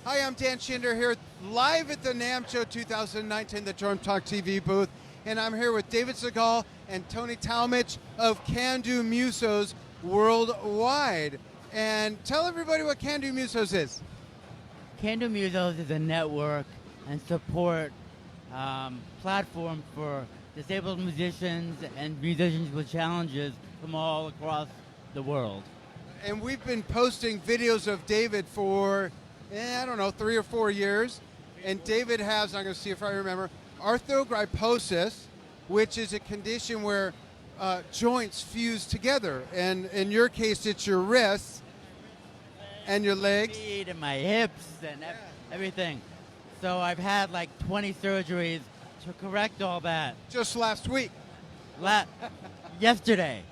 Hi, I'm Dan Shinder here live at the NAMM Show 2019, the Drum Talk TV booth. And I'm here with David Segal and Tony Talmich of Can Do Musos Worldwide. And tell everybody what Can Do Musos is. Can Do Musos is a network and support platform for disabled musicians and musicians with challenges from all across the world. And we've been posting videos of David for, I don't know, 3 or 4 years. And David has, I'm going to see if I remember, arthrogryposis, which is a condition where joints fuse together. And in your case, it's your wrists and your legs. Feet and my hips and everything. So I've had like 20 surgeries to correct all that. Just last week. Yesterday.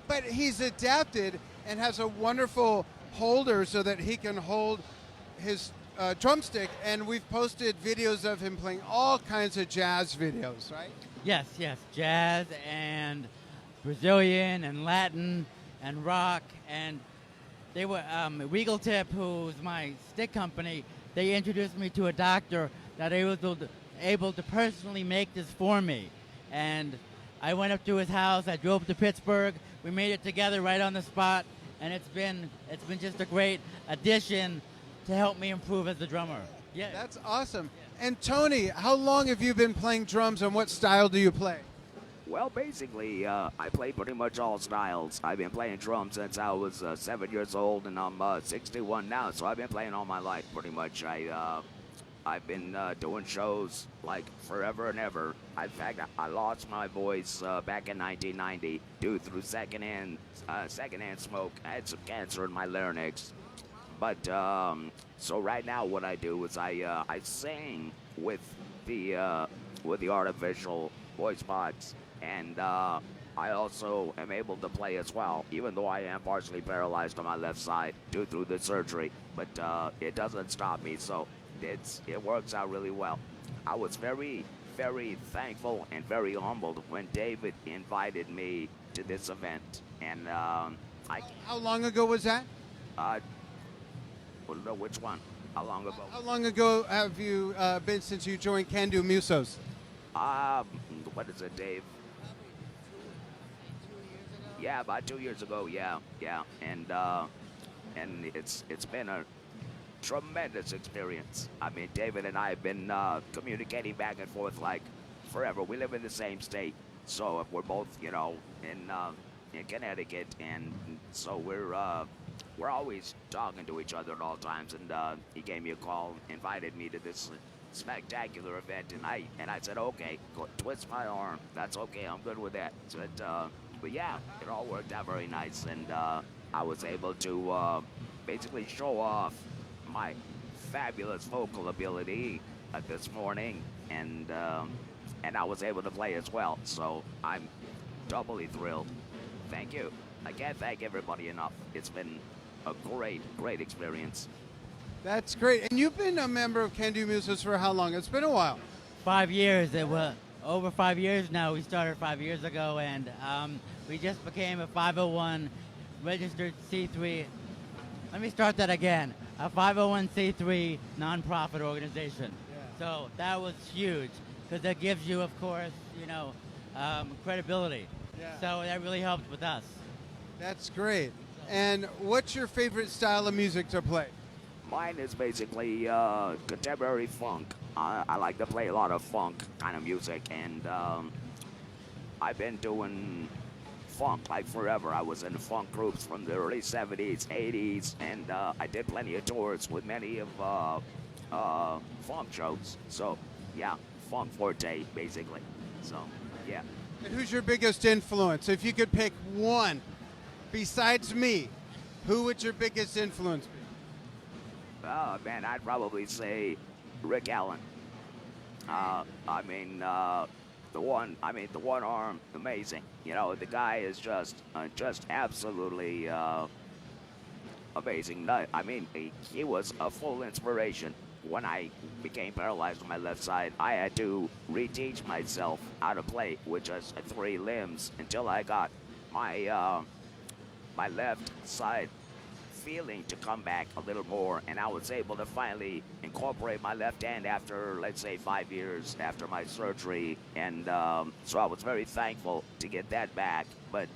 But he's adapted and has a wonderful holder so that he can hold his drumstick, and we've posted videos of him playing all kinds of jazz videos, right? Yes, jazz and Brazilian and Latin and rock, and they were Regal Tip, who's my stick company. They introduced me to a doctor that was able to personally make this for me, and I went up to his house. I drove to Pittsburgh. We made it together right on the spot, and it's been just a great addition to help me improve as a drummer. Yeah, that's awesome. Yeah. And Tony, how long have you been playing drums, and what style do you play? Well, basically, I play pretty much all styles. I've been playing drums since I was 7 years old, and I'm 61 now, so I've been playing all my life pretty much. I've been doing shows like forever and ever. In fact, I lost my voice back in 1990 due through secondhand smoke. I had some cancer in my larynx. But so right now, what I do is I sing with the artificial voice box, and I also am able to play as well, even though I am partially paralyzed on my left side due through the surgery. But it doesn't stop me, so it works out really well. I was very, very thankful and very humbled when David invited me to this event. And how long ago was that? No, which one? How long ago? How long ago have you been since you joined Can Do Musos? What is it, Dave? Yeah, about 2 years ago. Yeah, and it's been a tremendous experience. I mean, David and I have been communicating back and forth like forever. We live in the same state, so we're both, in Connecticut, and so we're always talking to each other at all times. And he gave me a call, invited me to this spectacular event, and I said, okay, go twist my arm. That's okay. I'm good with that. But yeah, it all worked out very nice, and I was able to basically show off my fabulous vocal ability this morning, and I was able to play as well. So I'm doubly thrilled. Thank you. I can't thank everybody enough. It's been a great experience. That's great. And you've been a member of Can Do Musos for how long? It's been a while. 5 years. It was over 5 years now. We started 5 years ago, and we just became a 501 registered C3. Let me start that again. A 501c3 nonprofit organization. Yeah. So that was huge because that gives you, of course, credibility. Yeah. So that really helped with us. That's great. And what's your favorite style of music to play? Mine is basically contemporary funk. I like to play a lot of funk kind of music, and I've been doing funk like forever. I was in funk groups from the early 70s, 80s, and I did plenty of tours with many of funk shows. So, yeah, funk forte, basically. So, yeah. And who's your biggest influence? If you could pick one, besides me, who would your biggest influence be? Oh, man, I'd probably say Rick Allen. The one arm, amazing. The guy is just absolutely amazing. He was a full inspiration. When I became paralyzed on my left side, I had to reteach myself how to play with just 3 limbs until I got my left side feeling to come back a little more, and I was able to finally incorporate my left hand after, let's say, 5 years after my surgery, and so I was very thankful to get that back. But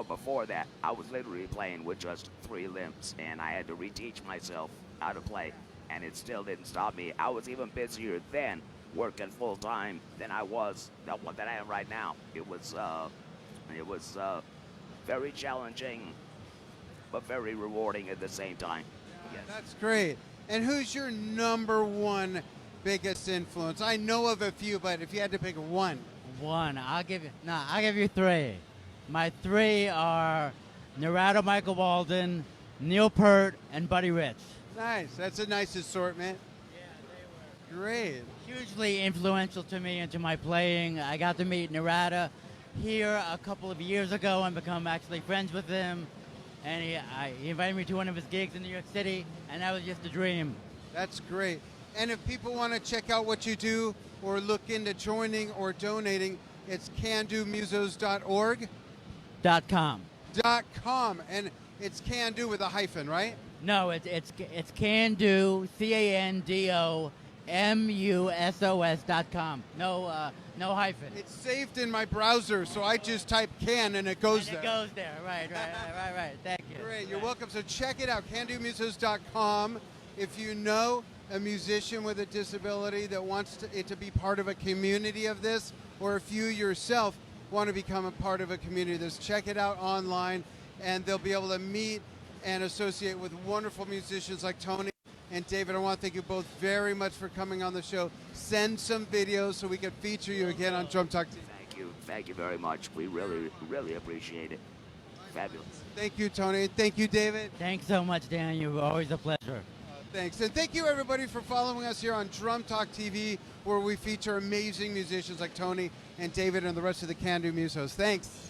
before that, I was literally playing with just 3 limbs, and I had to reteach myself how to play, and it still didn't stop me. I was even busier then, working full time, than I am right now. It was very challenging, but very rewarding at the same time. Yes. That's great. And who's your number one biggest influence? I know of a few, but if you had to pick one. I'll give you 3. My 3 are Narado Michael Walden, Neil Peart, and Buddy Rich. Nice. That's a nice assortment. Yeah, they were Great. hugely influential to me and to my playing. I got to meet Narada here a couple of years ago and become actually friends with him. And he invited me to one of his gigs in New York City, and that was just a dream. That's great. And if people want to check out what you do or look into joining or donating, it's candomusos.org. .com. .com. And it's can do with a hyphen, right? No, it's can do, CANDOMUSOS.com. No hyphen. It's saved in my browser, so I just type can and it goes And there. it goes there. Right. Thank you. Great. You're welcome. So check it out, candomusos.com. If you know a musician with a disability that wants it to be part of a community of this, or if you yourself want to become a part of a community of this, check it out online, and they'll be able to meet and associate with wonderful musicians like Tony and David. I want to thank you both very much for coming on the show. Send some videos so we can feature you again on Drum Talk TV. Thank you very much. We really appreciate it. Fabulous. Thank you, Tony. Thank you, David. Thanks so much, Dan. You're always a pleasure. Thanks. And thank you, everybody, for following us here on Drum Talk TV, where we feature amazing musicians like Tony and David and the rest of the Can Do Musos. Thanks.